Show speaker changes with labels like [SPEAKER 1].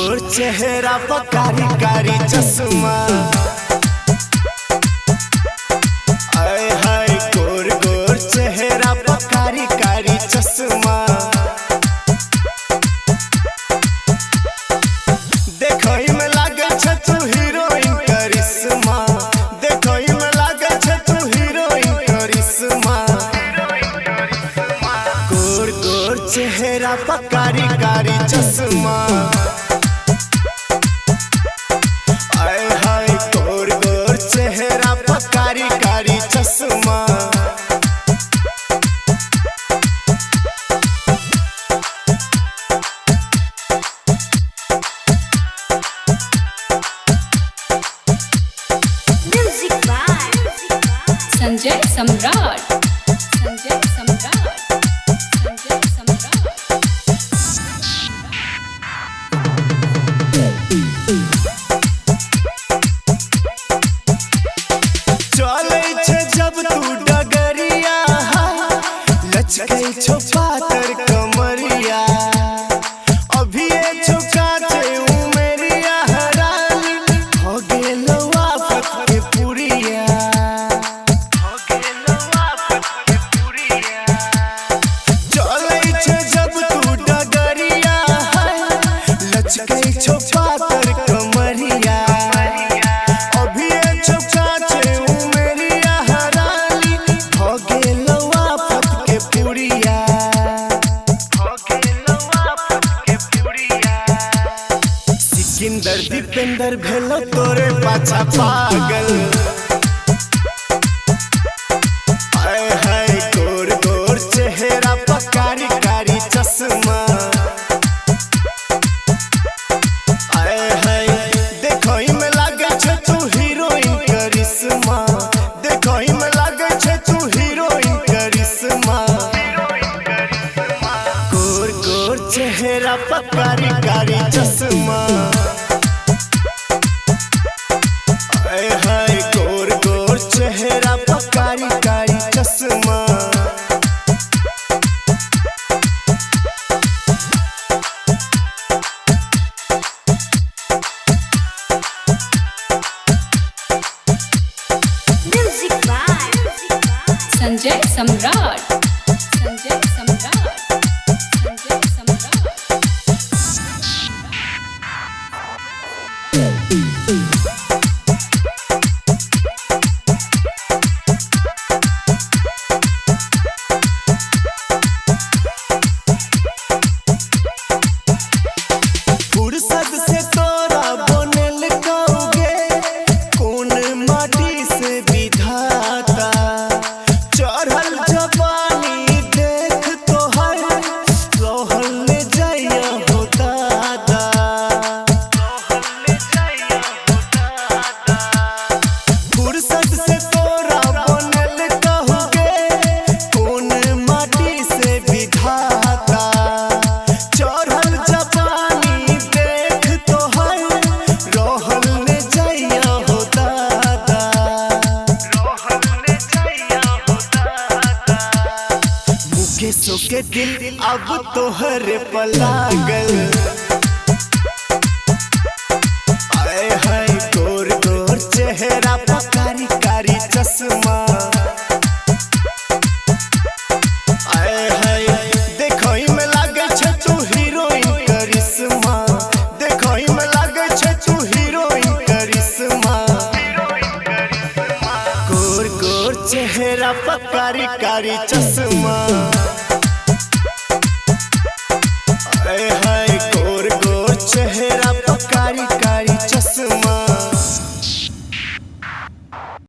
[SPEAKER 1] गोर चेहरा पर कारी कारी चश्मा, आए हाय गोर गोर चेहरा पर कारी कारी चश्मा। देखई में लागे छे तू हीरोइन करिश्मा, देखई में लागे छे तू हीरोइन करिश्मा। गोर गोर चेहरा पर कारी कारी चश्मा, आए हाय गोर गोर चेहरा पर कारी कारी चश्मा।
[SPEAKER 2] संजय सम्राट, संजय सम्राट, संजय सम्राट।
[SPEAKER 1] चले छे जब तू डगरिया, लचके छो पातर कमरिया। अभी छो काचे उमेरिया, हराली हो गेलो आफत के पुरिया। चले छे जब तू डगरिया, लचके छो पातर कमरिया। अभी छो काचे उमेरिया, हराली हो गेलो आफत के पुरिया। सिकंदर दीपेंदर भेलो तोरे पाछा पागल, आए हाय गोर गोर चेहरा पर कारी कारी चश्मा। आए हाय देखई में लागे छे तू हीरोइन करिश्मा, देखई में लागे छे तू हीरोइन करिश्मा। गोर गोर चेहरा पर कारी कारी चश्मा, आए हाय गोर गोर चेहरा पर कारी कारी चश्मा।
[SPEAKER 2] संजय सम्राट, संजय सम्राट, संजय सम्राट।
[SPEAKER 1] फुर्सत से तोरा बनल कौगे, कौन माटी से विधाता। चढ़ल जवानी देख तोहर, रहल ले जाइया हो दादा। फुर्सत से तोरा बनल कौगे, कौन माटी से विधाता। चढ़ल जवानी देख तोहर, रहल ले जाइया हो दादा। मुकेशो के दिल अब तोहरे पर लागल, आए हाय गोर गोर चेहरा पर कारी कारी चश्मा। आए हाय देखई में लागे छे तू हीरोइन करिश्मा, देखई में लागे छे तू हीरोइन करिश्मा। गोर गोर चेहरा पर कारी कारी चश्मा।